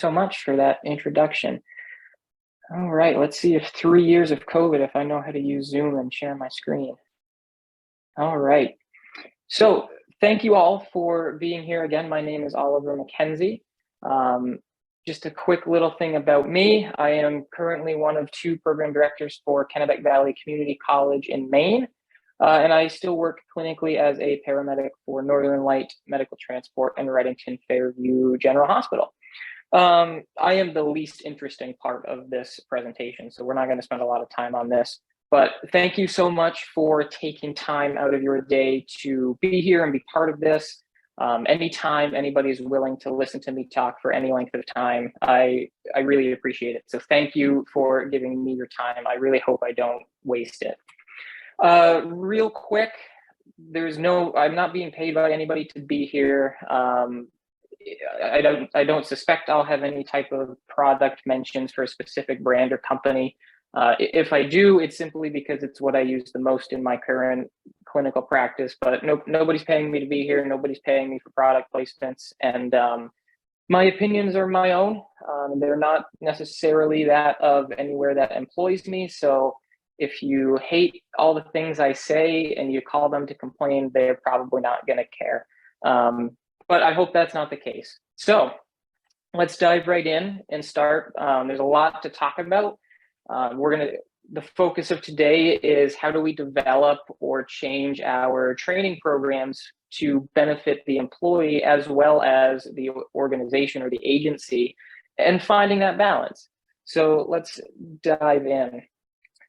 So much for that introduction. All right, let's see if 3 years of COVID, if I know how to use Zoom and share my screen. All right. So thank you all for being here again. My name is Oliver Mackenzie. Um, just a quick little thing about me. I am currently one of two program directors for Kennebec Valley Community College in Maine. And I still work clinically as a paramedic for Northern Light Medical Transport and Reddington Fairview General Hospital. I am the least interesting part of this presentation, so we're not going to spend a lot of time on this. But thank you so much for taking time out of your day to be here and be part of this. Anytime anybody's willing to listen to me talk for any length of time, I really appreciate it. So thank you for giving me your time. I really hope I don't waste it. Real quick, I'm not being paid by anybody to be here. I don't suspect I'll have any type of product mentions for a specific brand or company. If I do, it's simply because it's what I use the most in my current clinical practice, but nobody's paying me to be here. Nobody's paying me for product placements. And my opinions are my own. They're not necessarily that of anywhere that employs me. So if you hate all the things I say and you call them to complain, they're probably not going to care. But I hope that's not the case. So let's dive right in and start. There's a lot to talk about. The focus of today is how do we develop or change our training programs to benefit the employee as well as the organization or the agency, and finding that balance. So let's dive in.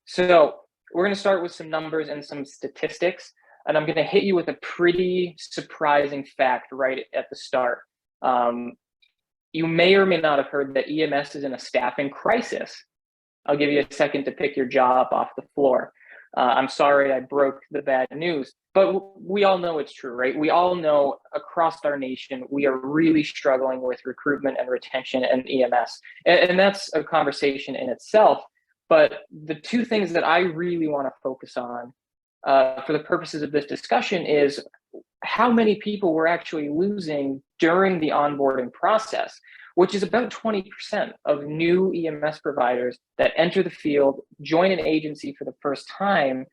So we're going to start with some numbers and some statistics. And I'm going to hit you with a pretty surprising fact right at the start. You may or may not have heard that EMS is in a staffing crisis. I'll give you a second to pick your jaw up off the floor. I'm sorry I broke the bad news, but we all know it's true, right? We all know across our nation, we are really struggling with recruitment and retention and EMS. And that's a conversation in itself. But the two things that I really want to focus on for the purposes of this discussion is how many people we're actually losing during the onboarding process, which is about 20% of new EMS providers that enter the field, join an agency for the first time,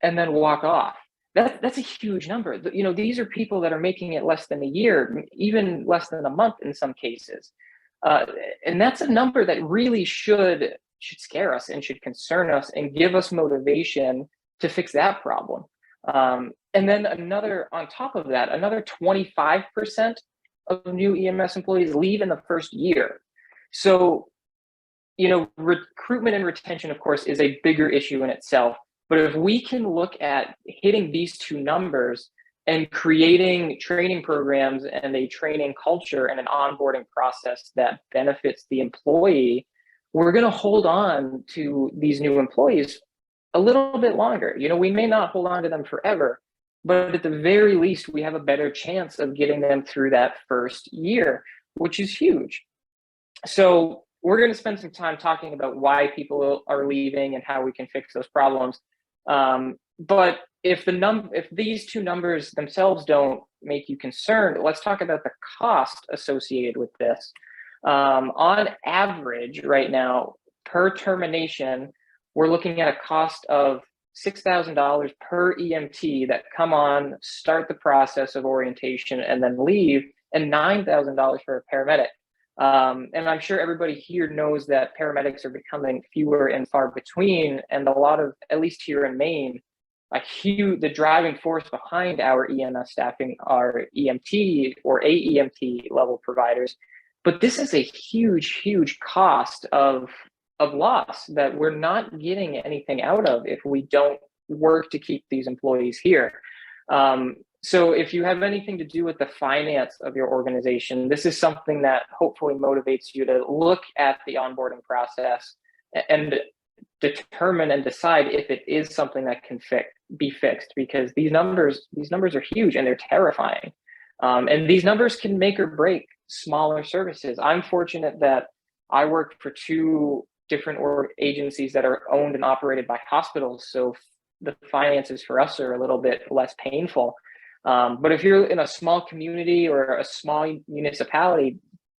and then walk off. That's a huge number. You know, these are people that are making it less than a year, even less than a month in some cases. And that's a number that really should scare us and should concern us and give us motivation to fix that problem. And then on top of that, another 25% of new EMS employees leave in the first year. So, you know, recruitment and retention, of course, is a bigger issue in itself. But if we can look at hitting these two numbers and creating training programs and a training culture and an onboarding process that benefits the employee, we're going to hold on to these new employees a little bit longer. You know, we may not hold on to them forever, but at the very least, we have a better chance of getting them through that first year, which is huge. So we're going to spend some time talking about why people are leaving and how we can fix those problems. But if these two numbers themselves don't make you concerned, let's talk about the cost associated with this. On average, right now, per termination, we're looking at a cost of $6,000 per EMT that come on, start the process of orientation, and then leave, and $9,000 for a paramedic. And I'm sure everybody here knows that paramedics are becoming fewer and far between, and a lot of, at least here in Maine, the driving force behind our EMS staffing are EMT or AEMT level providers. But this is a huge, huge cost of loss that we're not getting anything out of if we don't work to keep these employees here. So if you have anything to do with the finance of your organization, this is something that hopefully motivates you to look at the onboarding process and determine and decide if it is something that can be fixed, because these numbers are huge and they're terrifying. And these numbers can make or break smaller services. I'm fortunate that I work for two different agencies that are owned and operated by hospitals. So the finances for us are a little bit less painful. But if you're in a small community or a small municipality,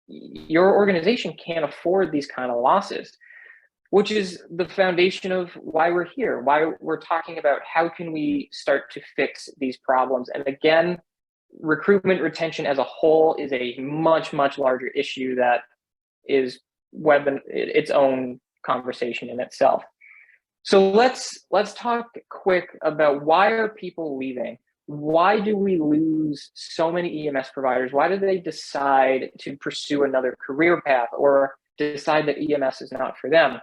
your organization can't afford these kind of losses, which is the foundation of why we're here, why we're talking about how can we start to fix these problems. And again, recruitment retention as a whole is a much, much larger issue that is its own conversation in itself. So let's talk quick about why are people leaving? Why do we lose so many EMS providers? Why do they decide to pursue another career path or decide that EMS is not for them?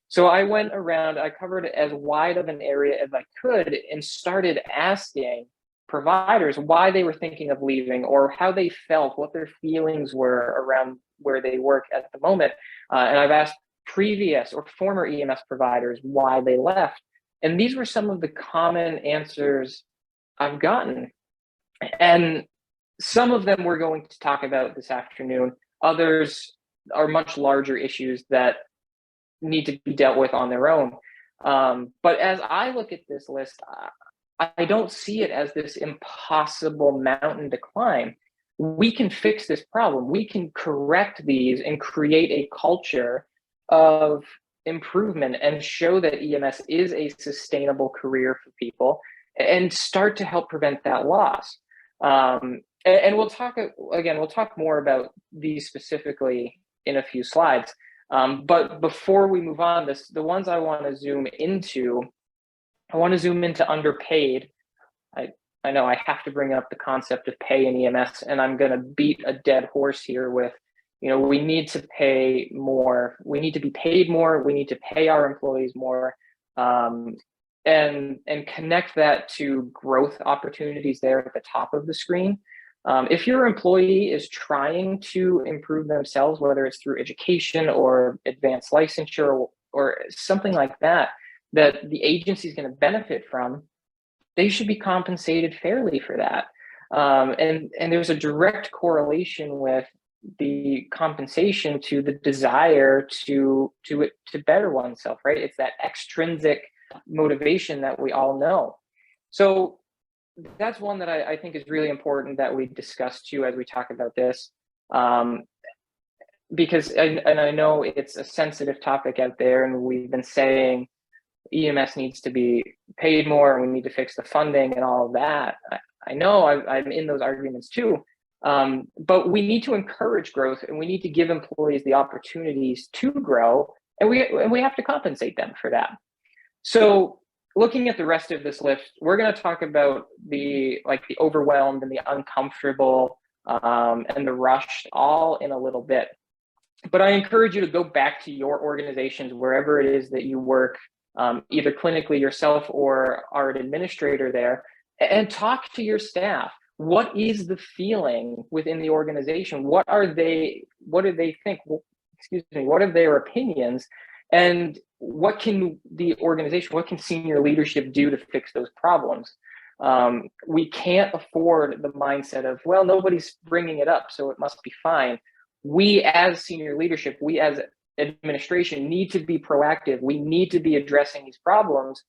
So I went around, I covered as wide of an area as I could and started asking providers why they were thinking of leaving or how they felt, what their feelings were around where they work at the moment. And I've asked previous or former EMS providers why they left. And these were some of the common answers I've gotten. And some of them we're going to talk about this afternoon. Others are much larger issues that need to be dealt with on their own. But as I look at this list, I don't see it as this impossible mountain to climb. We can fix this problem. We can correct these and create a culture of improvement and show that EMS is a sustainable career for people and start to help prevent that loss. And we'll talk more about these specifically in a few slides. But before we move on, the ones I want to zoom into underpaid. I know I have to bring up the concept of pay in EMS, and I'm going to beat a dead horse here with, we need to pay more. We need to be paid more. We need to pay our employees more, and connect that to growth opportunities there at the top of the screen. If your employee is trying to improve themselves, whether it's through education or advanced licensure or something like that, that the agency is going to benefit from, they should be compensated fairly for that. And there's a direct correlation with the compensation to the desire to better oneself, right? It's that extrinsic motivation that we all know. So that's one that I think is really important that we discuss too as we talk about this, because I know it's a sensitive topic out there, and we've been saying EMS needs to be paid more, and we need to fix the funding and all of that. I know I'm in those arguments too, but we need to encourage growth, and we need to give employees the opportunities to grow, and we have to compensate them for that. So looking at the rest of this list, we're going to talk about the overwhelmed and the uncomfortable and the rushed all in a little bit. But I encourage you to go back to your organizations, wherever it is that you work, either clinically yourself or are an administrator there, and talk to your staff. What is the feeling within the organization? What do they think? What are their opinions? And what can senior leadership do to fix those problems? We can't afford the mindset of, well, nobody's bringing it up, so it must be fine. We as senior leadership, we as administration need to be proactive. We need to be addressing these problems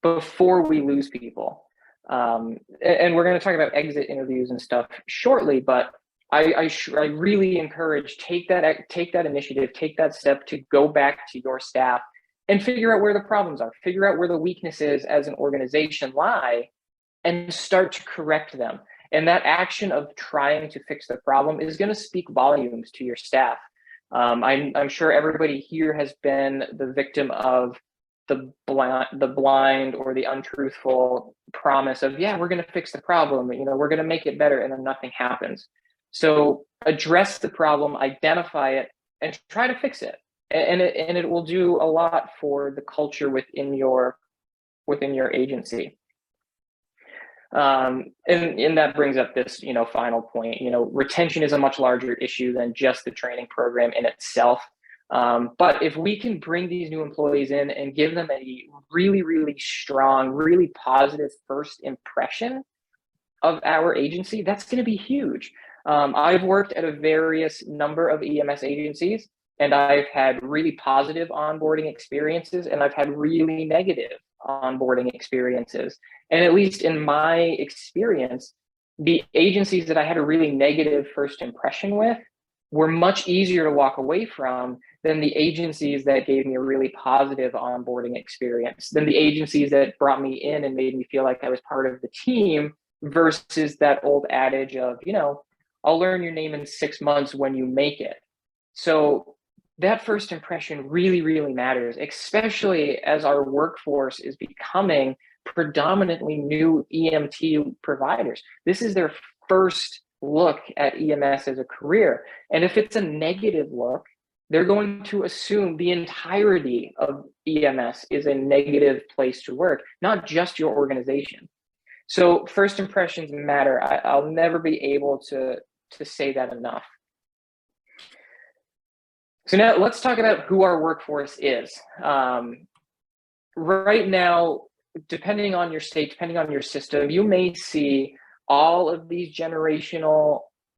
before we lose people. And we're going to talk about exit interviews and stuff shortly, but I really encourage, take that initiative, take that step to go back to your staff and figure out where the problems are, figure out where the weaknesses as an organization lie, and start to correct them. And that action of trying to fix the problem is going to speak volumes to your staff. I'm sure everybody here has been the victim of the blind or the untruthful promise of, yeah, we're going to fix the problem, we're going to make it better, and then nothing happens. So address the problem, identify it, and try to fix it. And it will do a lot for the culture within your agency. And that brings up this, final point. Retention is a much larger issue than just the training program in itself. But if we can bring these new employees in and give them a really, really strong, really positive first impression of our agency, that's going to be huge. I've worked at a various number of EMS agencies, and I've had really positive onboarding experiences, and I've had really negative onboarding experiences. And at least in my experience, the agencies that I had a really negative first impression with were much easier to walk away from than the agencies that gave me a really positive onboarding experience, than the agencies that brought me in and made me feel like I was part of the team, versus that old adage of, I'll learn your name in 6 months when you make it. So that first impression really, really matters, especially as our workforce is becoming predominantly new EMT providers. This is their first look at EMS as a career. And if it's a negative look, they're going to assume the entirety of EMS is a negative place to work, not just your organization. So first impressions matter. I'll never be able to say that enough. So now let's talk about who our workforce is. Right now, depending on your state, depending on your system, you may see all of these generations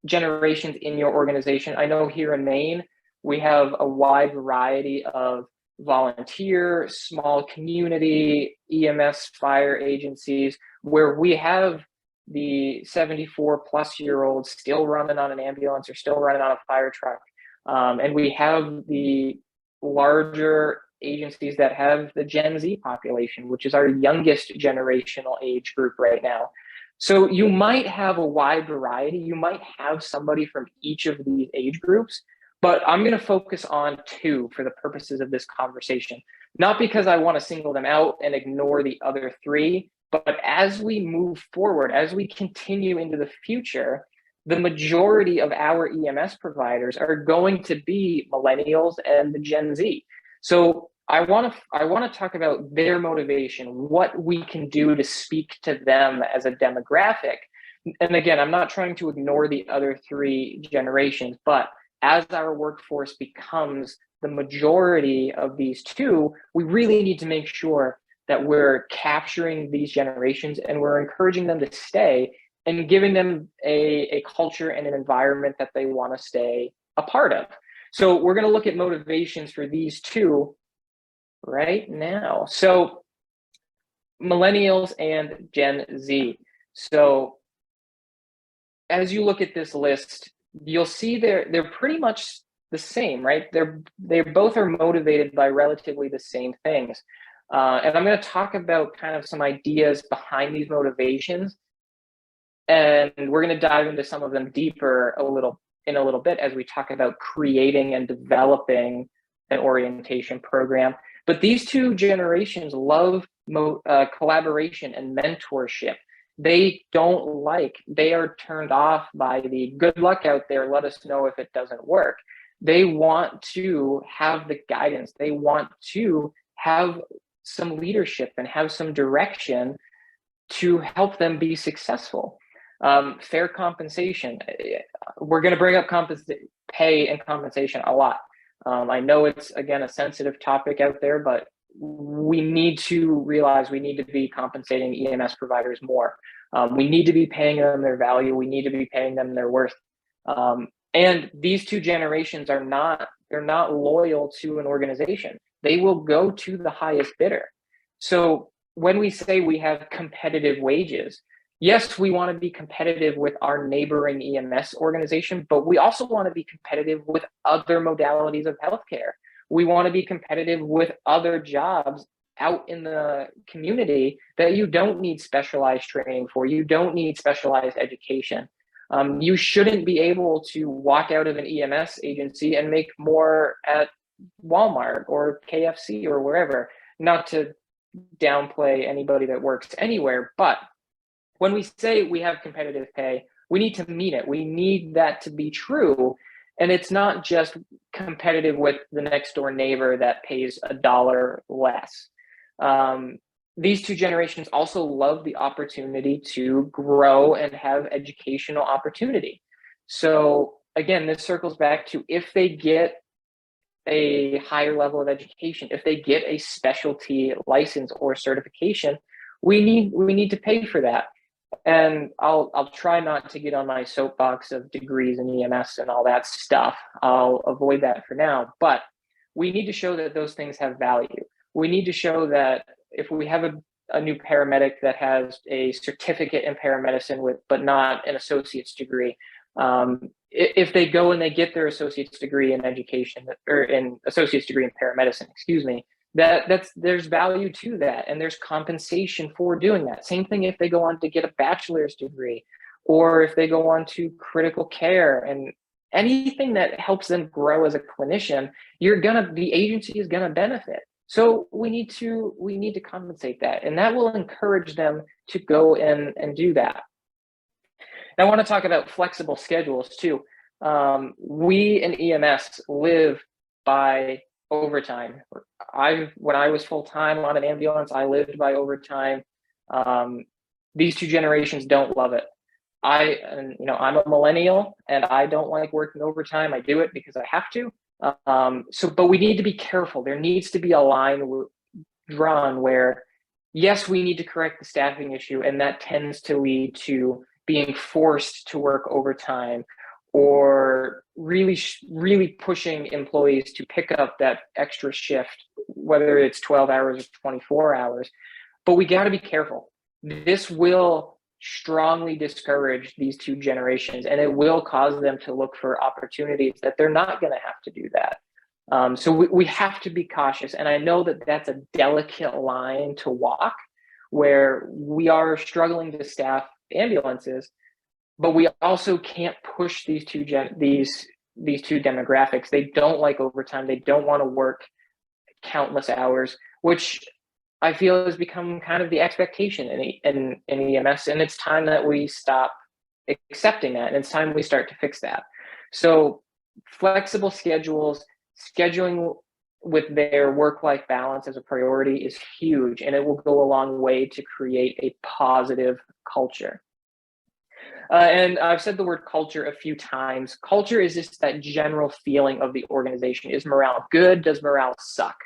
in your organization. I know here in Maine, we have a wide variety of volunteer, small community, EMS fire agencies, where we have the 74 plus year olds still running on an ambulance or still running on a fire truck. And we have the larger agencies that have the Gen Z population, which is our youngest generational age group right now. So you might have a wide variety. You might have somebody from each of these age groups, but I'm going to focus on two for the purposes of this conversation. Not because I want to single them out and ignore the other three, but as we move forward, as we continue into the future, the majority of our EMS providers are going to be millennials and the Gen Z. So I want to talk about their motivation, what we can do to speak to them as a demographic. And again, I'm not trying to ignore the other three generations, but as our workforce becomes the majority of these two, we really need to make sure that we're capturing these generations and we're encouraging them to stay and giving them a culture and an environment that they want to stay a part of. So we're going to look at motivations for these two right now. So millennials and Gen Z. So as you look at this list, you'll see they're pretty much the same, right? They both are motivated by relatively the same things. And I'm going to talk about kind of some ideas behind these motivations. And we're going to dive into some of them deeper in a little bit as we talk about creating and developing an orientation program. But these two generations love collaboration and mentorship. They are turned off by the good luck out there, let us know if it doesn't work. They want to have the guidance. They want to have some leadership and have some direction to help them be successful. Fair compensation. We're going to bring up pay and compensation a lot. I know it's, again, a sensitive topic out there, but we need to realize we need to be compensating EMS providers more. We need to be paying them their value. We need to be paying them their worth. And these two generations they're not loyal to an organization. They will go to the highest bidder. So when we say we have competitive wages, yes, we want to be competitive with our neighboring EMS organization, but we also want to be competitive with other modalities of healthcare. We want to be competitive with other jobs out in the community that you don't need specialized training for. You don't need specialized education. You shouldn't be able to walk out of an EMS agency and make more at Walmart or KFC or wherever. Not to downplay anybody that works anywhere, but when we say we have competitive pay, we need to mean it. We need that to be true. And it's not just competitive with the next door neighbor that pays $1 less. These two generations also love the opportunity to grow and have educational opportunity. So again, this circles back to if they get a higher level of education, if they get a specialty license or certification, we need to pay for that. And I'll try not to get on my soapbox of degrees in EMS and all that stuff. I'll avoid that for now, but we need to show that those things have value. We need to show that if we have a new paramedic that has a certificate in paramedicine but not an associate's degree, if they go and they get their associate's degree in education or in associate's degree in paramedicine, excuse me, there's value to that, and there's compensation for doing that. Same thing if they go on to get a bachelor's degree, or if they go on to critical care and anything that helps them grow as a clinician, the agency is gonna benefit. So we need to compensate that, and that will encourage them to go and do that. I want to talk about flexible schedules too. We in EMS live by overtime. When I was full-time on an ambulance, I lived by overtime. These two generations don't love it. I'm a millennial and I don't like working overtime. I do it because I have to. But we need to be careful. There needs to be a line drawn where, yes, we need to correct the staffing issue, and that tends to lead to being forced to work overtime, or really pushing employees to pick up that extra shift, whether it's 12 hours or 24 hours. But we got to be careful. This will strongly discourage these two generations, and it will cause them to look for opportunities that they're not going to have to do that. So we have to be cautious. And I know that that's a delicate line to walk, where we are struggling to staff ambulances, but we also can't push these two demographics. They don't like overtime. They don't want to work countless hours, which I feel has become kind of the expectation in EMS. And it's time that we stop accepting that, and it's time we start to fix that. So flexible schedules, scheduling with their work-life balance as a priority is huge, and it will go a long way to create a positive culture. And I've said the word culture a few times. Culture is just that general feeling of the organization. Is morale good? Does morale suck?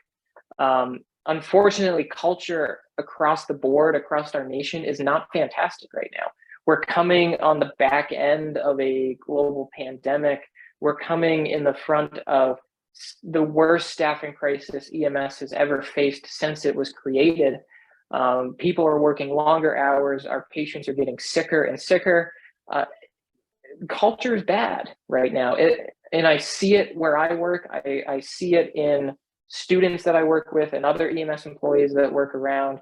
Unfortunately, culture across the board, across our nation, is not fantastic right now. We're coming on the back end of a global pandemic. We're coming in the front of the worst staffing crisis EMS has ever faced since it was created. People are working longer hours. Our patients are getting sicker and sicker. Culture is bad right now. And I see it where I work. I see it in students that I work with and other EMS employees that work around.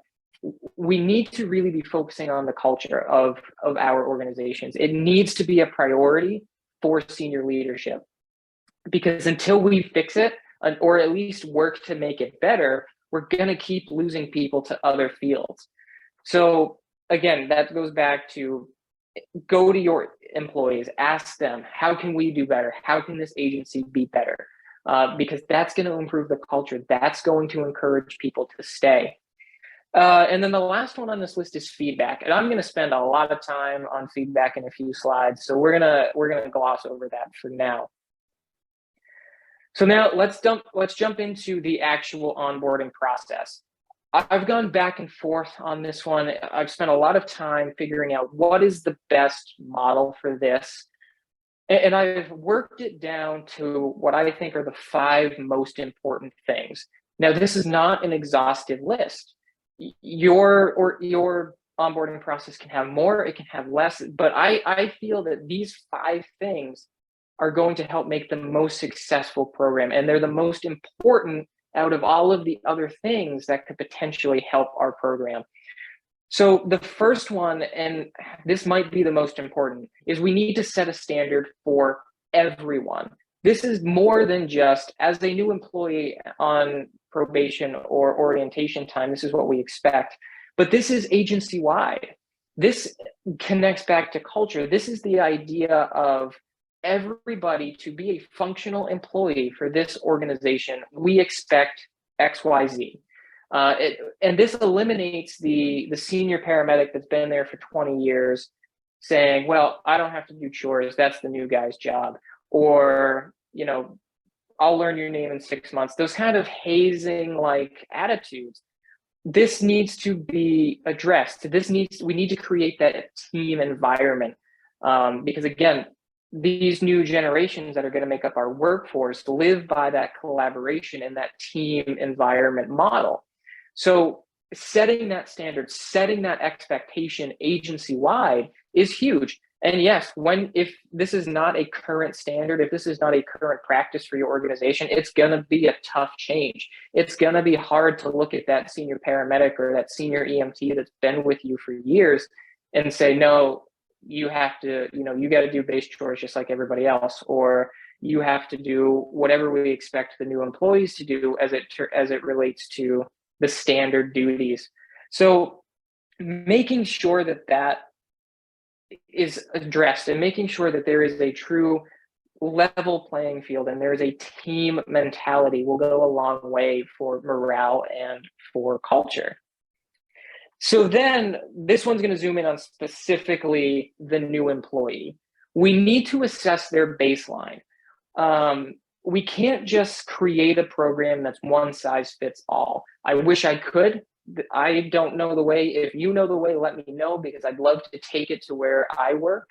We need to really be focusing on the culture of our organizations. It needs to be a priority for senior leadership, because until we fix it, or at least work to make it better, we're going to keep losing people to other fields. So again, that goes back to go to your employees, ask them, how can we do better? How can this agency be better? Because that's going to improve the culture. That's going to encourage people to stay. And then the last one on this list is feedback. And I'm going to spend a lot of time on feedback in a few slides. So we're going to gloss over that for now. So now let's jump into the actual onboarding process. I've gone back and forth on this one. I've spent a lot of time figuring out what is the best model for this. And I've worked it down to what I think are the 5 most important things. Now, this is not an exhaustive list. Your onboarding process can have more, it can have less, but I feel that these 5 things are going to help make the most successful program. And they're the most important out of all of the other things that could potentially help our program. So the first one, and this might be the most important, is we need to set a standard for everyone. This is more than just as a new employee on probation or orientation time, this is what we expect, but this is agency-wide. This connects back to culture. This is the idea of everybody to be a functional employee for this organization. We expect XYZ. And this eliminates the senior paramedic that's been there for 20 years saying, well, I don't have to do chores. That's the new guy's job. Or, I'll learn your name in 6 months. Those kind of hazing-like attitudes. This needs to be addressed. We need to create that team environment. Because again, these new generations that are going to make up our workforce live by that collaboration and that team environment model. So setting that standard, setting that expectation agency-wide is huge. And yes, if this is not a current standard, if this is not a current practice for your organization, it's going to be a tough change. It's going to be hard to look at that senior paramedic or that senior EMT that's been with you for years and say, no, you have to, you got to do base chores just like everybody else, or you have to do whatever we expect the new employees to do as it relates to the standard duties. So making sure that is addressed and making sure that there is a true level playing field and there is a team mentality will go a long way for morale and for culture. So then this one's going to zoom in on specifically the new employee. We need to assess their baseline. We can't just create a program that's one size fits all. I wish I could. I don't know the way. If you know the way, let me know, because I'd love to take it to where I work.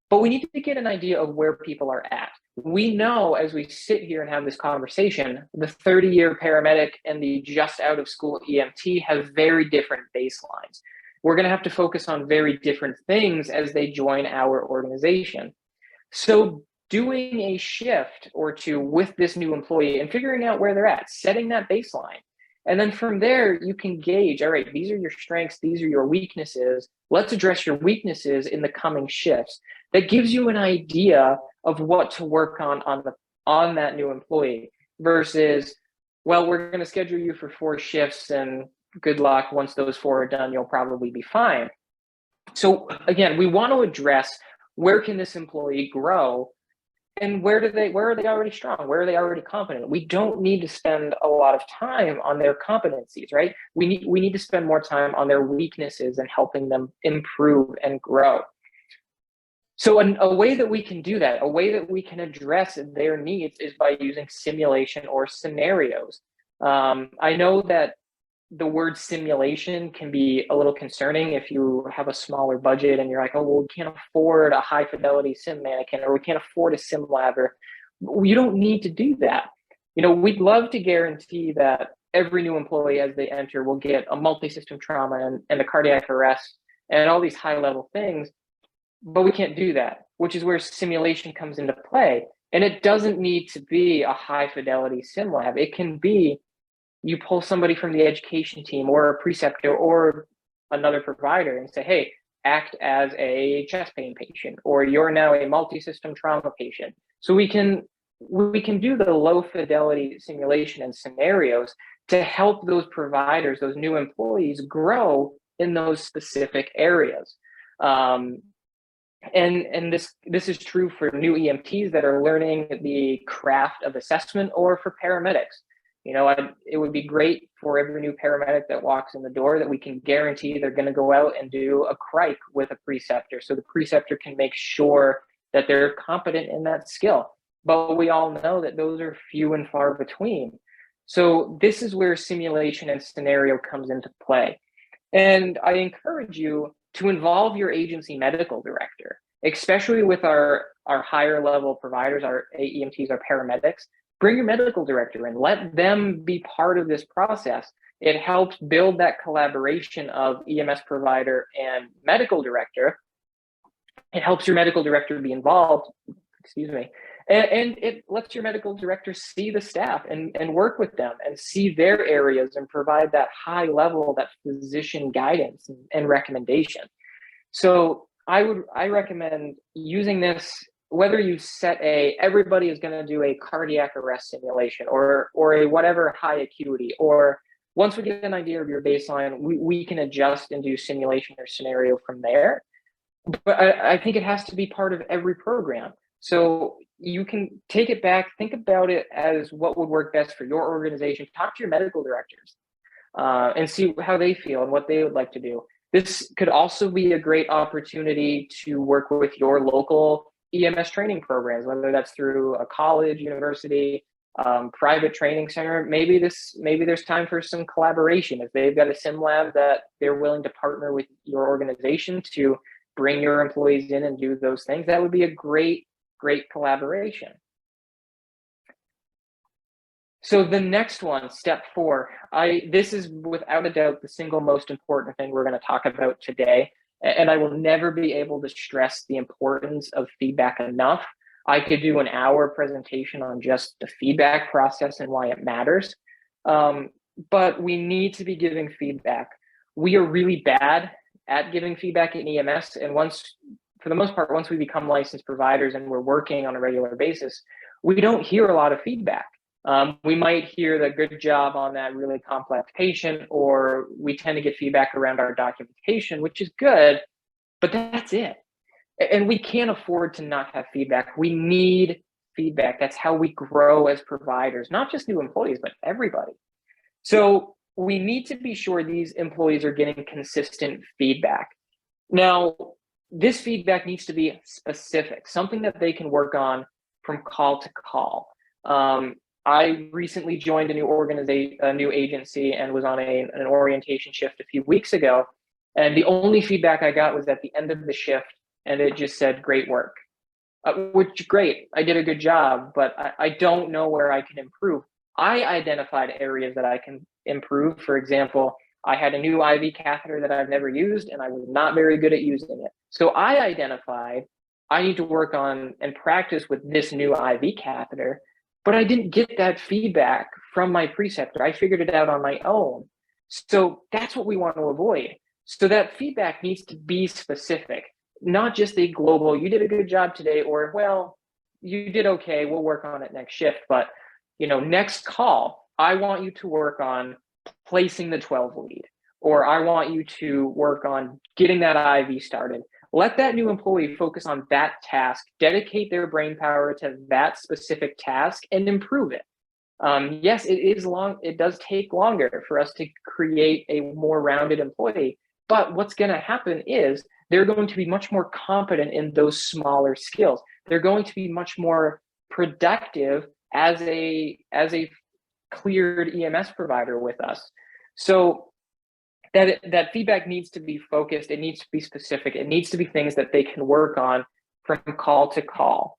But we need to get an idea of where people are at. We know as we sit here and have this conversation, the 30-year paramedic and the just out of school EMT have very different baselines. We're going to have to focus on very different things as they join our organization. So doing a shift or two with this new employee and figuring out where they're at, setting that baseline. And then from there, you can gauge, all right, these are your strengths, these are your weaknesses. Let's address your weaknesses in the coming shifts. That gives you an idea of what to work on that new employee versus, well, we're going to schedule you for 4 shifts and good luck. Once those 4 are done, you'll probably be fine. So again, we want to address where can this employee grow and where are they already strong? Where are they already competent? We don't need to spend a lot of time on their competencies, right? We need to spend more time on their weaknesses and helping them improve and grow. So a way that we can do that, a way that we can address their needs is by using simulation or scenarios. I know that the word simulation can be a little concerning if you have a smaller budget and you're like, oh, well, we can't afford a high fidelity sim mannequin, or we can't afford a sim lab, or you don't need to do that. We'd love to guarantee that every new employee as they enter will get a multi-system trauma and a cardiac arrest and all these high level things, but we can't do that, which is where simulation comes into play. And it doesn't need to be a high fidelity sim lab. It can be you pull somebody from the education team or a preceptor or another provider and say, hey, act as a chest pain patient, or you're now a multi-system trauma patient. So we can do the low fidelity simulation and scenarios to help those providers, those new employees, grow in those specific areas. And this is true for new EMTs that are learning the craft of assessment, or for paramedics. It would be great for every new paramedic that walks in the door that we can guarantee they're going to go out and do a crike with a preceptor, so the preceptor can make sure that they're competent in that skill. But we all know that those are few and far between. So this is where simulation and scenario comes into play. And I encourage you to involve your agency medical director, especially with our higher level providers, our EMTs, our paramedics. Bring your medical director in, let them be part of this process. It helps build that collaboration of EMS provider and medical director. It helps your medical director be involved, and it lets your medical director see the staff and work with them and see their areas and provide that high level, that physician guidance and recommendation. So I recommend using this, whether you set everybody is going to do a cardiac arrest simulation or a whatever high acuity, or once we get an idea of your baseline, we can adjust and do simulation or scenario from there. But I think it has to be part of every program. So you can take it back, think about it as what would work best for your organization. Talk to your medical directors and see how they feel and what they would like to do. This could also be a great opportunity to work with your local EMS training programs, whether that's through a college, university, private training center. Maybe there's time for some collaboration. If they've got a sim lab that they're willing to partner with your organization to bring your employees in and do those things, that would be a great collaboration. So the next one, step 4, this is without a doubt the single most important thing we're going to talk about today. And I will never be able to stress the importance of feedback enough. I could do an hour presentation on just the feedback process and why it matters. But we need to be giving feedback. We are really bad at giving feedback in EMS. And for the most part, once we become licensed providers and we're working on a regular basis, we don't hear a lot of feedback. We might hear the good job on that really complex patient, or we tend to get feedback around our documentation, which is good, but that's it. And we can't afford to not have feedback. We need feedback. That's how we grow as providers, not just new employees, but everybody. So we need to be sure these employees are getting consistent feedback. Now, this feedback needs to be specific, something that they can work on from call to call. I recently joined a new agency, and was on an orientation shift a few weeks ago. And the only feedback I got was at the end of the shift, and it just said, "Great work," which great. I did a good job, but I don't know where I can improve. I identified areas that I can improve. For example, I had a new IV catheter that I've never used, and I was not very good at using it. So I identified I need to work on and practice with this new IV catheter, but I didn't get that feedback from my preceptor. I figured it out on my own. So that's what we want to avoid. So that feedback needs to be specific, not just a global, "You did a good job today," or, "Well, you did okay, we'll work on it next shift." But, next call, I want you to work on placing the 12 lead, or I want you to work on getting that IV started. Let that new employee focus on that task, dedicate their brain power to that specific task, and improve it. Yes, it does take longer for us to create a more rounded employee, but what's going to happen is they're going to be much more competent in those smaller skills. They're going to be much more productive as a cleared EMS provider with us. So that feedback needs to be focused. It needs to be specific. It needs to be things that they can work on from call to call.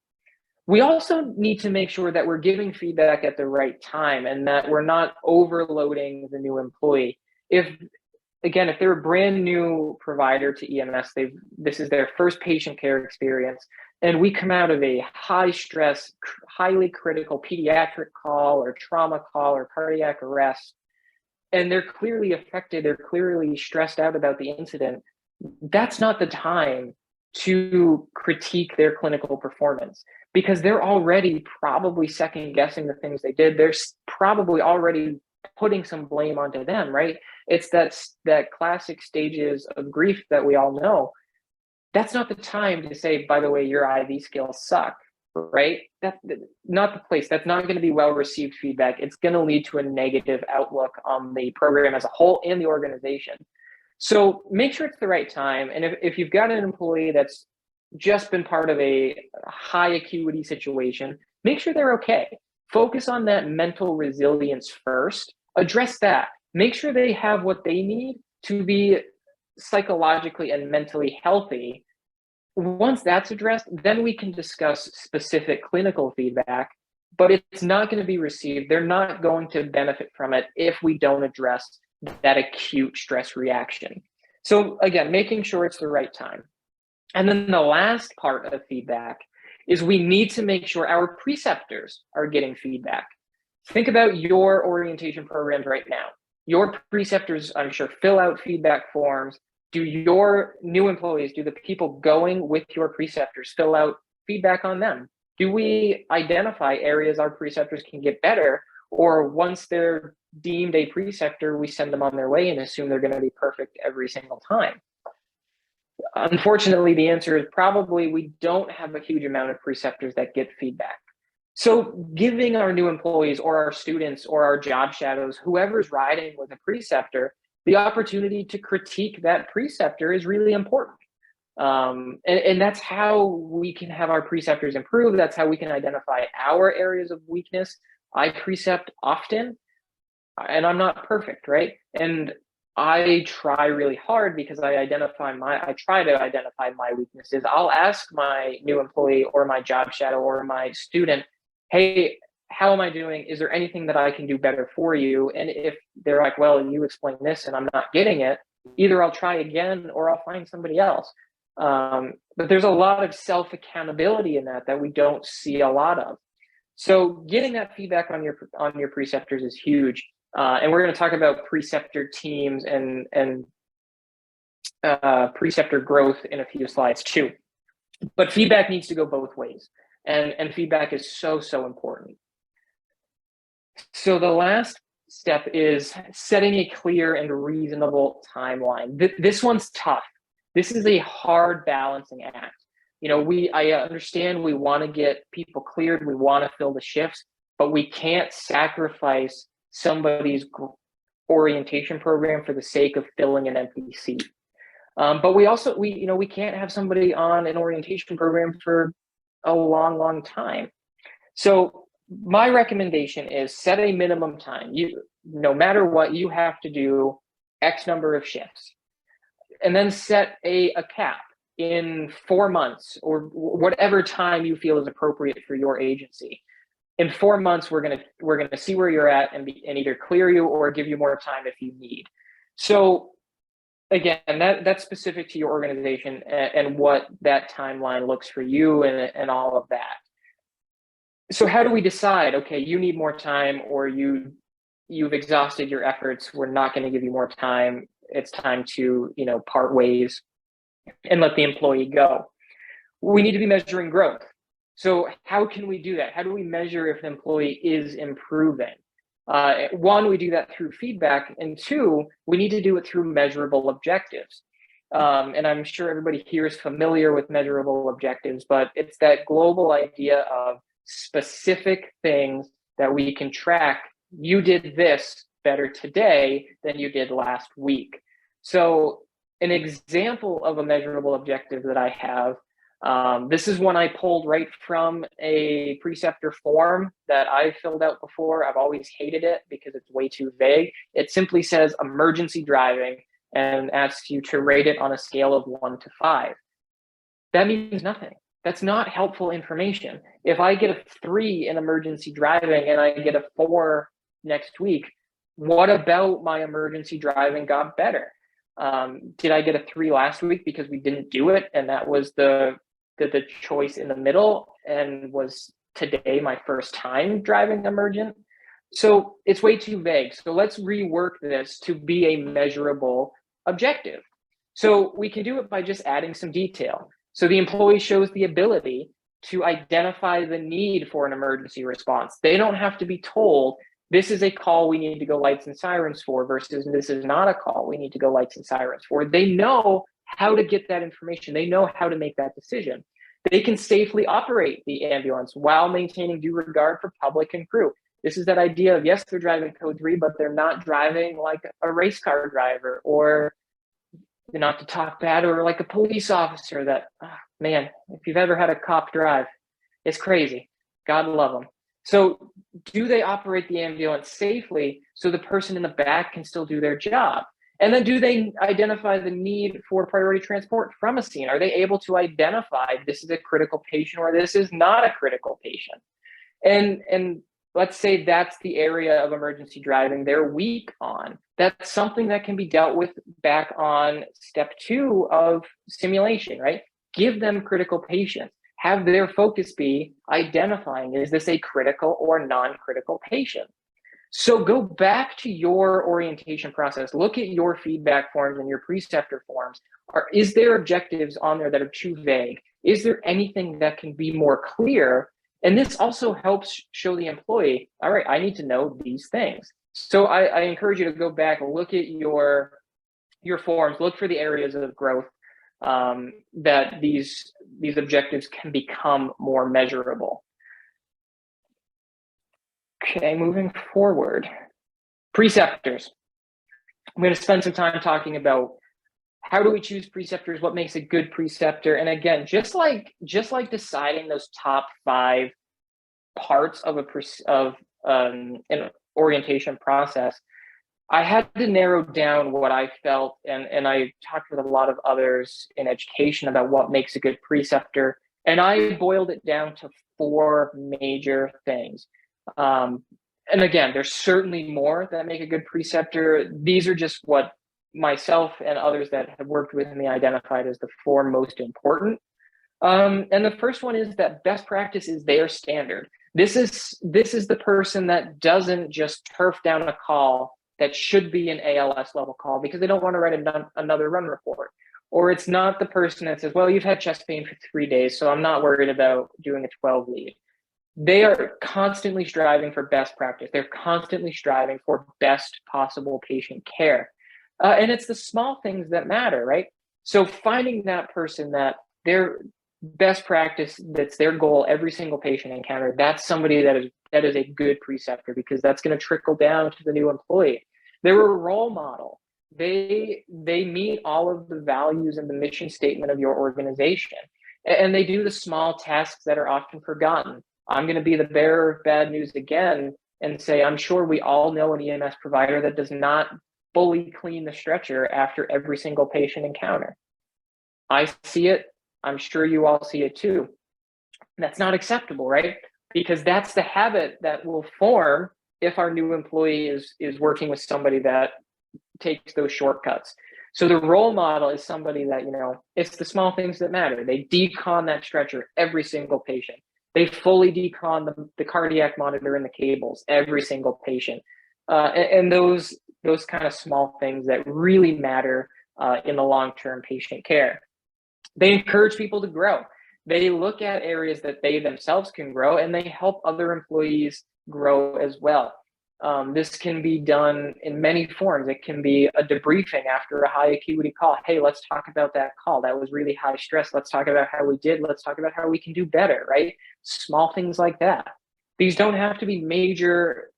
We also need to make sure that we're giving feedback at the right time, and that we're not overloading the new employee. If they're a brand new provider to EMS, this is their first patient care experience, and we come out of a high stress, highly critical pediatric call or trauma call or cardiac arrest, and they're clearly affected, they're clearly stressed out about the incident, that's not the time to critique their clinical performance, because they're already probably second guessing the things they did. They're probably already putting some blame onto them, right? It's that classic stages of grief that we all know. That's not the time to say, "By the way, your IV skills suck," right? That's not the place. That's not going to be well-received feedback. It's going to lead to a negative outlook on the program as a whole and the organization. So make sure it's the right time. And if you've got an employee that's just been part of a high acuity situation, make sure they're okay. Focus on that mental resilience first. Address that. Make sure they have what they need to be psychologically and mentally healthy. Once that's addressed, then we can discuss specific clinical feedback, but it's not going to be received. They're not going to benefit from it if we don't address that acute stress reaction. So again, making sure it's the right time. And then the last part of feedback is we need to make sure our preceptors are getting feedback. Think about your orientation programs right now. Your preceptors, I'm sure, fill out feedback forms. Do your new employees, do the people going with your preceptors fill out feedback on them? Do we identify areas our preceptors can get better? Or once they're deemed a preceptor, we send them on their way and assume they're going to be perfect every single time? Unfortunately, the answer is probably we don't have a huge amount of preceptors that get feedback. So giving our new employees or our students or our job shadows, whoever's riding with a preceptor, the opportunity to critique that preceptor is really important. And that's how we can have our preceptors improve. That's how we can identify our areas of weakness. I precept often, and I'm not perfect, right? And I try really hard because I try to identify my weaknesses. I'll ask my new employee or my job shadow or my student, "Hey, how am I doing? Is there anything that I can do better for you?" And if they're like, "Well, you explained this and I'm not getting it," either I'll try again or I'll find somebody else. But there's a lot of self-accountability in that we don't see a lot of. So getting that feedback on your preceptors is huge. And we're going to talk about preceptor teams and preceptor growth in a few slides too. But feedback needs to go both ways, and feedback is so important. So the last step is setting a clear and reasonable timeline. This one's tough. This is a hard balancing act. I understand we want to get people cleared, we want to fill the shifts, but we can't sacrifice somebody's orientation program for the sake of filling an empty seat. But we can't have somebody on an orientation program for a long time. So my recommendation is set a minimum time. No matter what, you have to do X number of shifts, and then set a cap in 4 months or whatever time you feel is appropriate for your agency. In 4 months, we're gonna see where you're at and either clear you or give you more time if you need. So again, that's specific to your organization and what that timeline looks for you and all of that. So how do we decide, okay, you need more time, or you've exhausted your efforts, we're not going to give you more time, it's time to part ways and let the employee go? We need to be measuring growth. So how can we do that? How do we measure if the employee is improving? One, we do that through feedback, and two, we need to do it through measurable objectives. And I'm sure everybody here is familiar with measurable objectives, but it's that global idea of specific things that we can track. You did this better today than you did last week. So an example of a measurable objective that I have, this is one I pulled right from a preceptor form that I filled out before. I've always hated it because it's way too vague. It simply says emergency driving and asks you to rate it on a scale of 1 to 5. That means nothing. That's not helpful information. If I get a 3 in emergency driving and I get a 4 next week, what about my emergency driving got better? Did I get a 3 last week because we didn't do it and that was the choice in the middle, and was today my first time driving emergent? So it's way too vague. So let's rework this to be a measurable objective. So we can do it by just adding some detail. So the employee shows the ability to identify the need for an emergency response. They don't have to be told, this is a call we need to go lights and sirens for, versus this is not a call we need to go lights and sirens for. They know how to get that information. They know how to make that decision. They can safely operate the ambulance while maintaining due regard for public and crew. This is that idea of, yes, they're driving code 3, but they're not driving like a race car driver, or not to talk bad, or like a police officer that, man, if you've ever had a cop drive, it's crazy. God love them. So do they operate the ambulance safely so the person in the back can still do their job? And then do they identify the need for priority transport from a scene? Are they able to identify this is a critical patient or this is not a critical patient? And let's say that's the area of emergency driving they're weak on. That's something that can be dealt with back on step 2 of simulation, right? Give them critical patients. Have their focus be identifying, is this a critical or non-critical patient? So go back to your orientation process. Look at your feedback forms and your preceptor forms. Is there objectives on there that are too vague? Is there anything that can be more clear? And this also helps show the employee, all right, I need to know these things. So I encourage you to go back and look at your forms, look for the areas of growth that these objectives can become more measurable. Okay, moving forward. Preceptors. I'm going to spend some time talking about how do we choose preceptors, what makes a good preceptor. And again, just like deciding those top 5 parts of an orientation process, I had to narrow down what I felt, and I talked with a lot of others in education about what makes a good preceptor, and I boiled it down to 4 major things. And again, there's certainly more that make a good preceptor. These are just what myself and others that have worked with me identified as the four most important. And the first one is that best practice is their standard. This is the person that doesn't just turf down a call that should be an ALS level call because they don't want to write another run report. Or it's not the person that says, well, you've had chest pain for 3 days, so I'm not worried about doing a 12 lead. They are constantly striving for best practice. They're constantly striving for best possible patient care. And it's the small things that matter, right? So finding that person that their best practice, that's their goal every single patient encounter, that's somebody that is a good preceptor, because that's going to trickle down to the new employee. They're a role model. They meet all of the values and the mission statement of your organization, and they do the small tasks that are often forgotten. I'm going to be the bearer of bad news again and say, I'm sure we all know an EMS provider that does not fully clean the stretcher after every single patient encounter. I see it. I'm sure you all see it too. That's not acceptable, right? Because that's the habit that will form if our new employee is working with somebody that takes those shortcuts. So the role model is somebody that, it's the small things that matter. They decon that stretcher every single patient. They fully decon the cardiac monitor and the cables every single patient. And those kind of small things that really matter in the long-term patient care. They encourage people to grow. They look at areas that they themselves can grow, and they help other employees grow as well. This can be done in many forms. It can be a debriefing after a high acuity call. Hey, let's talk about that call. That was really high stress. Let's talk about how we did. Let's talk about how we can do better, right? Small things like that. These don't have to be major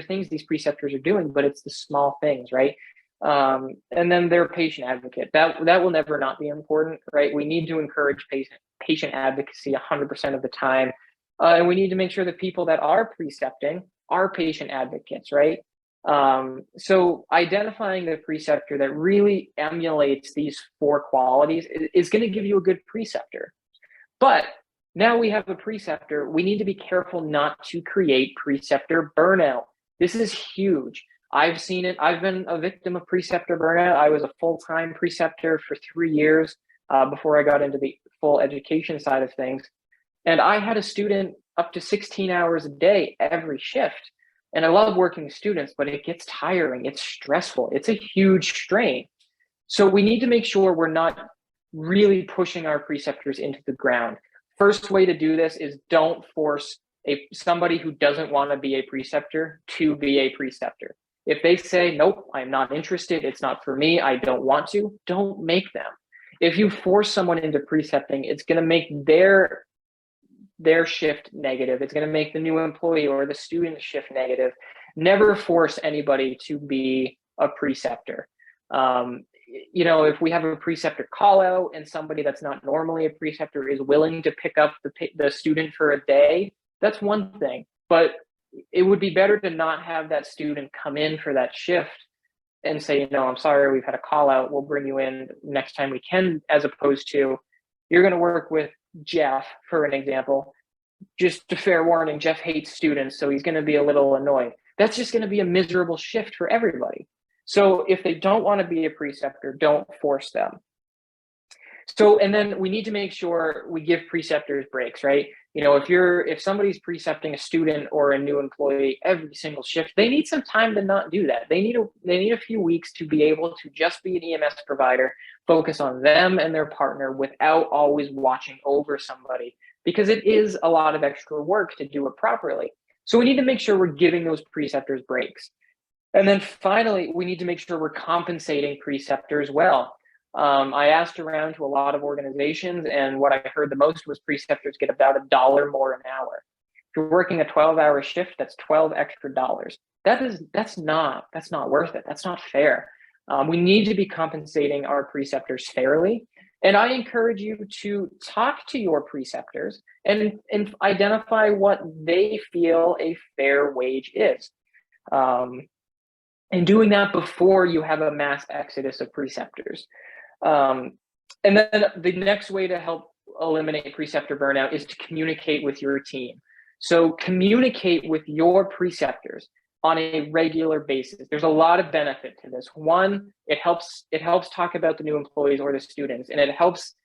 things these preceptors are doing, but it's the small things, right? And then they're patient advocate. That will never not be important, right? We need to encourage patient advocacy 100% of the time. And we need to make sure that people that are precepting are patient advocates, right? So identifying the preceptor that really emulates these four qualities is going to give you a good preceptor. But now we have a preceptor, we need to be careful not to create preceptor burnout. This is huge. I've seen it. I've been a victim of preceptor burnout. I was a full-time preceptor for 3 years before I got into the full education side of things. And I had a student up to 16 hours a day every shift. And I love working with students, but it gets tiring. It's stressful. It's a huge strain. So we need to make sure we're not really pushing our preceptors into the ground. First way to do this is don't force somebody who doesn't want to be a preceptor to be a preceptor. If they say, nope, I'm not interested, it's not for me, I don't want to, don't make them. If you force someone into precepting, it's going to make their shift negative. It's going to make the new employee or the student shift negative. Never force anybody to be a preceptor. If we have a preceptor call out and somebody that's not normally a preceptor is willing to pick up the student for a day, that's one thing. But it would be better to not have that student come in for that shift and say, I'm sorry, we've had a call out, we'll bring you in next time we can, as opposed to, you're going to work with Jeff, for an example. Just a fair warning, Jeff hates students, so he's going to be a little annoyed. That's just going to be a miserable shift for everybody. So if they don't want to be a preceptor, don't force them. So, and then we need to make sure we give preceptors breaks, right? If somebody's precepting a student or a new employee every single shift, they need some time to not do that. They need a few weeks to be able to just be an EMS provider, focus on them and their partner without always watching over somebody, because it is a lot of extra work to do it properly. So we need to make sure we're giving those preceptors breaks. And then finally, we need to make sure we're compensating preceptors well. I asked around to a lot of organizations, and what I heard the most was preceptors get about $1 more an hour. If you're working a 12-hour shift, that's $12 extra. That's not worth it. That's not fair. We need to be compensating our preceptors fairly. And I encourage you to talk to your preceptors and identify what they feel a fair wage is. And doing that before you have a mass exodus of preceptors. And then the next way to help eliminate preceptor burnout is to communicate with your team. So communicate with your preceptors. on a regular basis. There's a lot of benefit to this. One, it helps talk about the new employees or the students, and it helps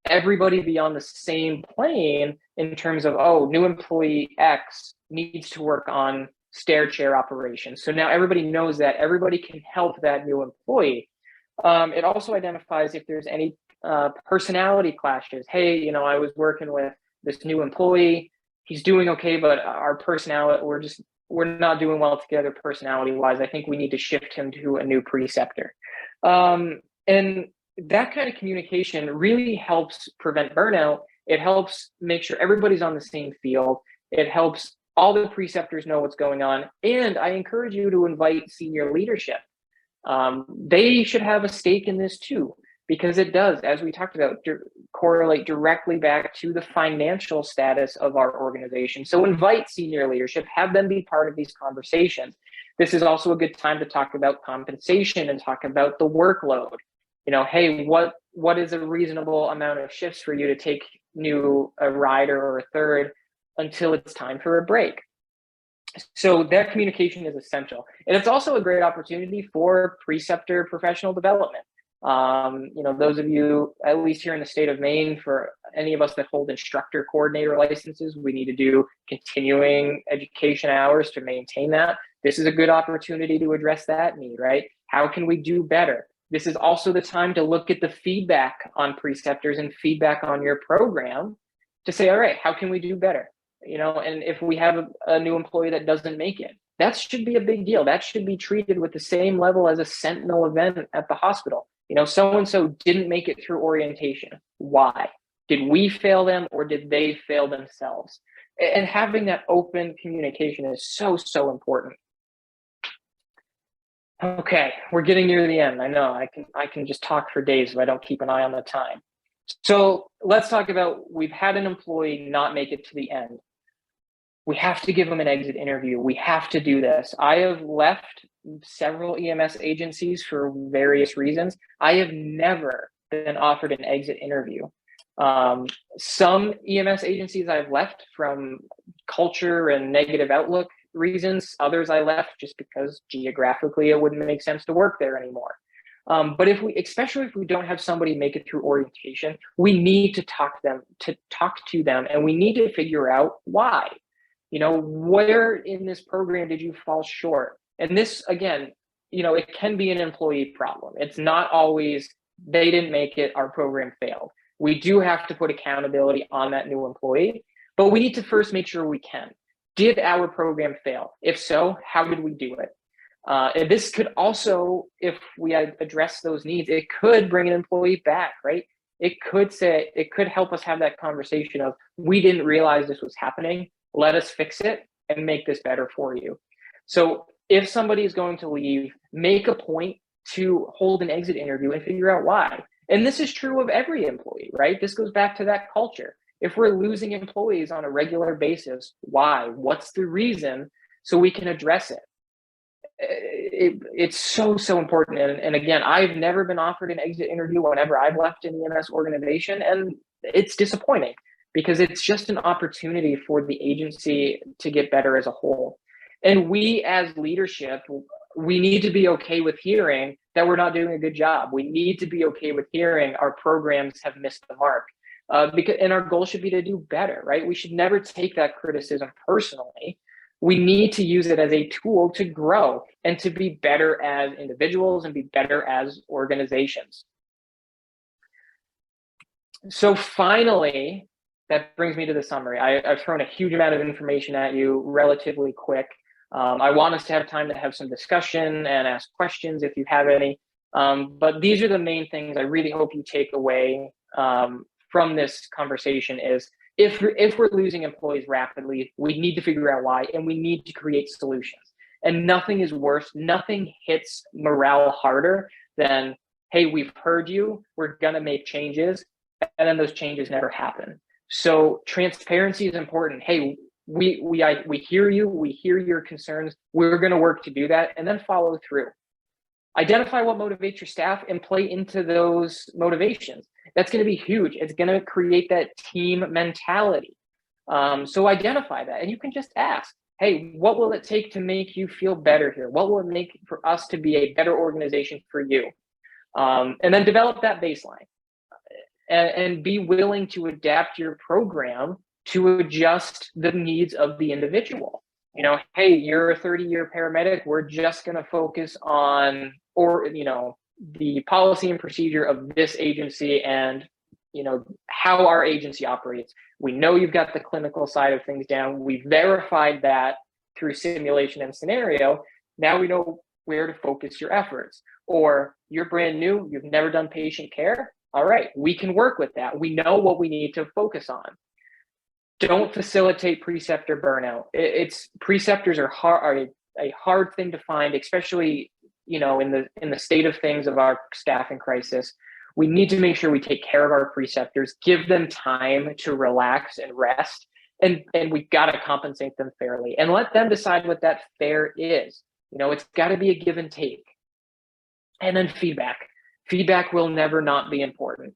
everybody be on the same plane in terms of, oh, new employee X needs to work on stair chair operations. So now everybody knows that, everybody can help that new employee. It also identifies if there's any personality clashes. Hey, I was working with this new employee. He's doing okay, but our personality, we're not doing well together personality wise. I think we need to shift him to a new preceptor. And that kind of communication really helps prevent burnout. It helps make sure everybody's on the same field. It helps all the preceptors know what's going on. And I encourage you to invite senior leadership. They should have a stake in this too, because it does, as we talked about, correlate directly back to the financial status of our organization. So invite senior leadership, have them be part of these conversations. This is also a good time to talk about compensation and talk about the workload. Hey, what is a reasonable amount of shifts for you to take a rider or a third until it's time for a break? So that communication is essential. And it's also a great opportunity for preceptor professional development. Those of you, at least here in the state of Maine, for any of us that hold instructor coordinator licenses, we need to do continuing education hours to maintain that. This is a good opportunity to address that need, right? How can we do better? This is also the time to look at the feedback on preceptors and feedback on your program to say, all right, how can we do better? And if we have a new employee that doesn't make it, that should be a big deal. That should be treated with the same level as a sentinel event at the hospital. So-and-so didn't make it through orientation. Why? Did we fail them or did they fail themselves? And having that open communication is so, so important. Okay, we're getting near the end. I know I can just talk for days if I don't keep an eye on the time. So let's talk about, we've had an employee not make it to the end. We have to give them an exit interview. We have to do this. I have left several EMS agencies for various reasons. I have never been offered an exit interview. Some EMS agencies I've left from culture and negative outlook reasons. Others I left just because geographically it wouldn't make sense to work there anymore. But especially if we don't have somebody make it through orientation, we need to talk to them, and we need to figure out why. Where in this program did you fall short? And this, again, it can be an employee problem. It's not always they didn't make it, our program failed. We do have to put accountability on that new employee, but we need to first make sure we can. Did our program fail? If so, how did we do it? And this could also, if we address those needs, it could bring an employee back, right? It could help us have that conversation of, we didn't realize this was happening. Let us fix it and make this better for you. So if somebody is going to leave, make a point to hold an exit interview and figure out why. And this is true of every employee, right? This goes back to that culture. If we're losing employees on a regular basis, why? What's the reason? So we can address it. It's so, so important. And again, I've never been offered an exit interview whenever I've left an EMS organization, and it's disappointing because it's just an opportunity for the agency to get better as a whole. And we as leadership, we need to be okay with hearing that we're not doing a good job. We need to be okay with hearing our programs have missed the mark. And our goal should be to do better, right? We should never take that criticism personally. We need to use it as a tool to grow and to be better as individuals and be better as organizations. So finally, that brings me to the summary. I've thrown a huge amount of information at you relatively quick. I want us to have time to have some discussion and ask questions if you have any. But these are the main things I really hope you take away from this conversation is, if we're losing employees rapidly, we need to figure out why, and we need to create solutions. And nothing is worse, nothing hits morale harder than, hey, we've heard you, we're gonna make changes, and then those changes never happen. So transparency is important. Hey, we hear you, we hear your concerns, we're gonna work to do that, and then follow through. Identify what motivates your staff and play into those motivations. That's going to be huge. It's going to create that team mentality. So identify that, and you can just ask, hey, what will it take to make you feel better here? What will it make for us to be a better organization for you? And then develop that baseline, and be willing to adapt your program to adjust the needs of the individual. You know, hey, you're a 30-year paramedic. We're just going to focus on, or, you know, the policy and procedure of this agency and, you know, how our agency operates. We know you've got the clinical side of things down. We verified that through simulation and scenario. Now we know where to focus your efforts. Or you're brand new, you've never done patient care. All right, we can work with that. We know what we need to focus on. Don't facilitate preceptor burnout. It's preceptors are a hard thing to find, especially, you know, in the state of things of our staffing crisis. We need to make sure we take care of our preceptors, give them time to relax and rest, and we've got to compensate them fairly and let them decide what that fair is. You know, it's got to be a give and take. And then feedback. Feedback will never not be important.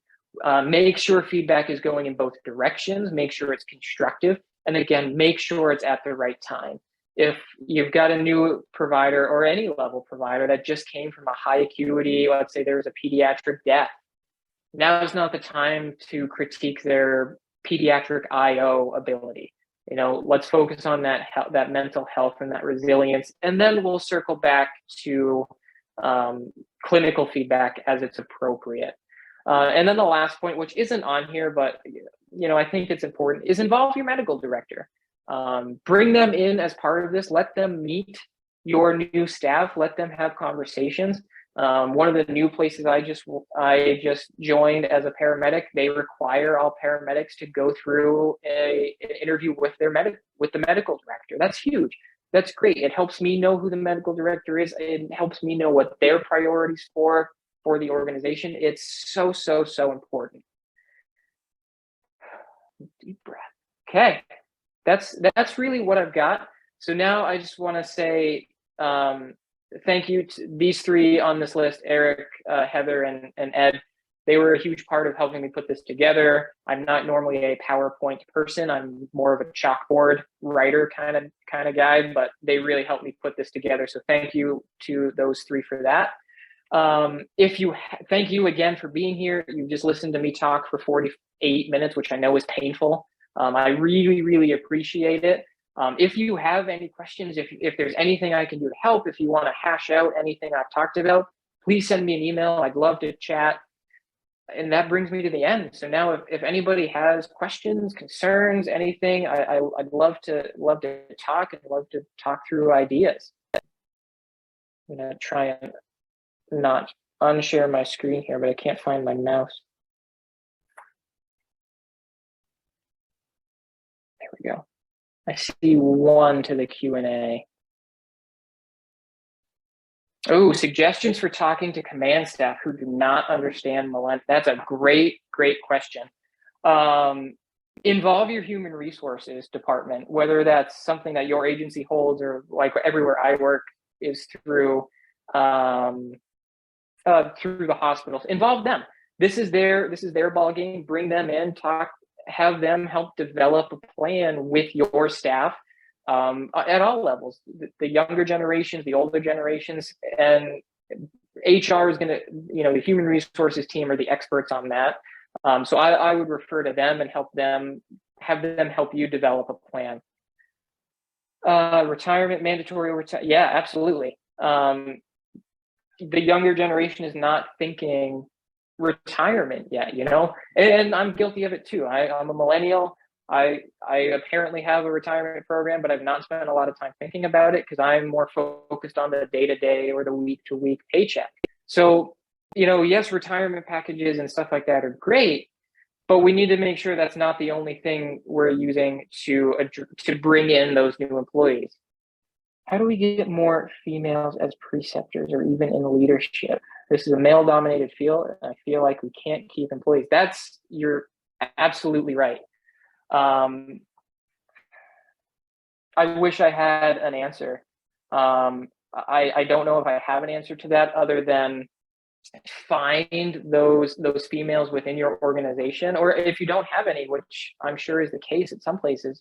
Make sure feedback is going in both directions. Make sure it's constructive. And again, make sure it's at the right time. If you've got a new provider or any level provider that just came from a high acuity, let's say there was a pediatric death, now is not the time to critique their pediatric IO ability. You know, let's focus on that mental health and that resilience. And then we'll circle back to clinical feedback as it's appropriate. And then the last point, which isn't on here, but, you know, I think it's important, is involve your medical director. Bring them in as part of this. Let them meet your new staff. Let them have conversations. One of the new places I just joined as a paramedic, they require all paramedics to go through an interview with the medical director. That's huge. That's great. It helps me know who the medical director is. It helps me know what their priorities for the organization. It's so, so, so important. Deep breath. Okay. That's really what I've got. So now I just want to say thank you to these three on this list, Eric, Heather, and Ed. They were a huge part of helping me put this together. I'm not normally a PowerPoint person. I'm more of a chalkboard writer kind of guy, but they really helped me put this together. So thank you to those three for that. Thank you again for being here. You just listened to me talk for 48 minutes, which I know is painful. I really, really appreciate it. If you have any questions, if there's anything I can do to help, if you want to hash out anything I've talked about, please send me an email. I'd love to chat. And that brings me to the end. So now if anybody has questions, concerns, anything, I'd love to talk and love to talk through ideas. I'm going to try and not unshare my screen here, but I can't find my mouse. There we go. I see one to the Q&A. Oh, suggestions for talking to command staff who do not understand Millennials. That's a great question. Involve your human resources department, whether that's something that your agency holds or like everywhere I work is through the hospitals. Involve them. This is their ball game. Bring them in, have them help develop a plan with your staff. At all levels, the younger generations, the older generations, and HR is going to, the human resources team are the experts on that. So I would refer to them and have them help you develop a plan. Retirement, mandatory yeah, absolutely. The younger generation is not thinking retirement yet, and I'm guilty of it too. I'm a millennial. I apparently have a retirement program, but I've not spent a lot of time thinking about it because I'm more focused on the day-to-day or the week-to-week paycheck. So, yes, retirement packages and stuff like that are great, but we need to make sure that's not the only thing we're using to bring in those new employees. How do we get more females as preceptors or even in leadership? This is a male-dominated field, and I feel like we can't keep employees. You're absolutely right. I wish I had an answer. I don't know if I have an answer to that other than find those females within your organization, or if you don't have any, which I'm sure is the case at some places,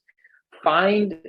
find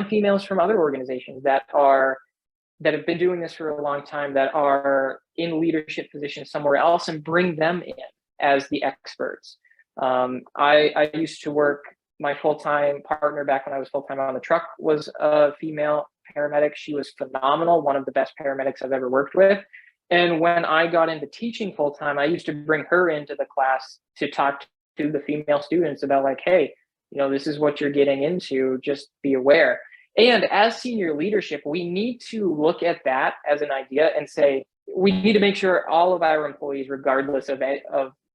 females from other organizations that have been doing this for a long time, that are in leadership positions somewhere else, and bring them in as the experts. I used to work, my full-time partner back when I was full-time on the truck was a female paramedic. She was phenomenal, one of the best paramedics I've ever worked with. And when I got into teaching full-time, I used to bring her into the class to talk to the female students about, like, hey, this is what you're getting into, just be aware. And as senior leadership, we need to look at that as an idea and say, we need to make sure all of our employees, regardless of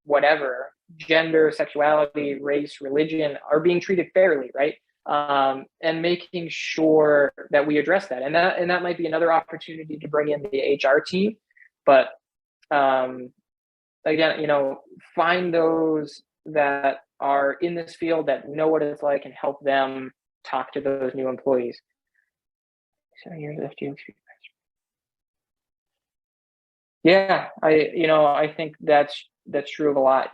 whatever, gender, sexuality, race, religion, are being treated fairly, right? And making sure that we address that. And that might be another opportunity to bring in the HR team. But again, find those that are in this field, that know what it's like, and help them talk to those new employees. So here's FGO. Yeah, I think that's true of a lot.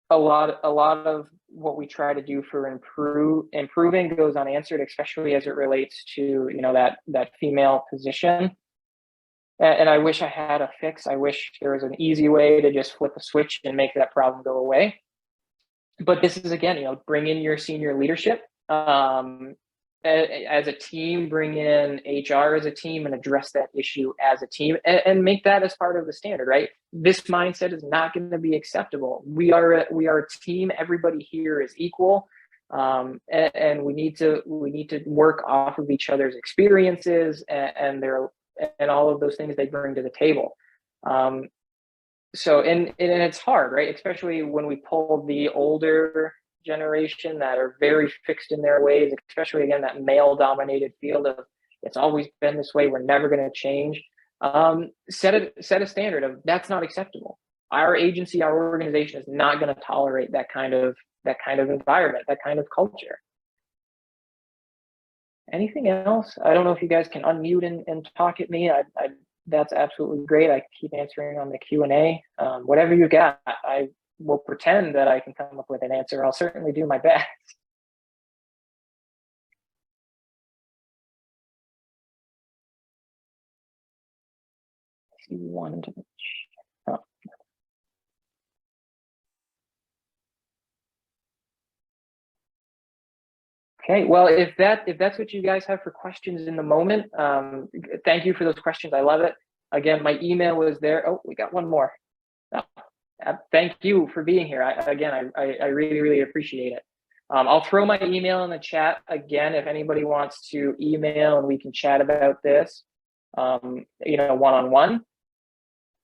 A lot of what we try to do for improving goes unanswered, especially as it relates to that female position. And I wish I had a fix. I wish there was an easy way to just flip a switch and make that problem go away. But this is, again, bring in your senior leadership as a team, bring in HR as a team, and address that issue as a team, and make that as part of the standard, right? This mindset is not going to be acceptable. We are a team. Everybody here is equal. And we need to work off of each other's experiences and all of those things they bring to the table. So it's hard, right? Especially when we pull the older generation that are very fixed in their ways, especially, again, that male-dominated field of, it's always been this way, we're never going to change. Set a standard of, that's not acceptable. Our agency, our organization is not going to tolerate that kind of environment, that kind of culture. Anything else? I don't know if you guys can unmute and talk at me. That's absolutely great. I keep answering on the Q&A. Whatever you got, I will pretend that I can come up with an answer. I'll certainly do my best. See one into the chat. Oh. Okay, well, if that's what you guys have for questions in the moment, thank you for those questions. I love it. Again, my email was there. Oh, we got one more. Oh, thank you for being here. I really, really appreciate it. I'll throw my email in the chat again if anybody wants to email, and we can chat about this, one-on-one.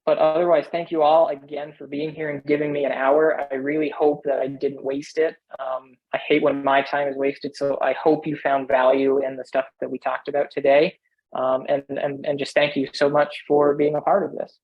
But otherwise, thank you all again for being here and giving me an hour. I really hope that I didn't waste it. I hate when my time is wasted, so I hope you found value in the stuff that we talked about today. And just thank you so much for being a part of this.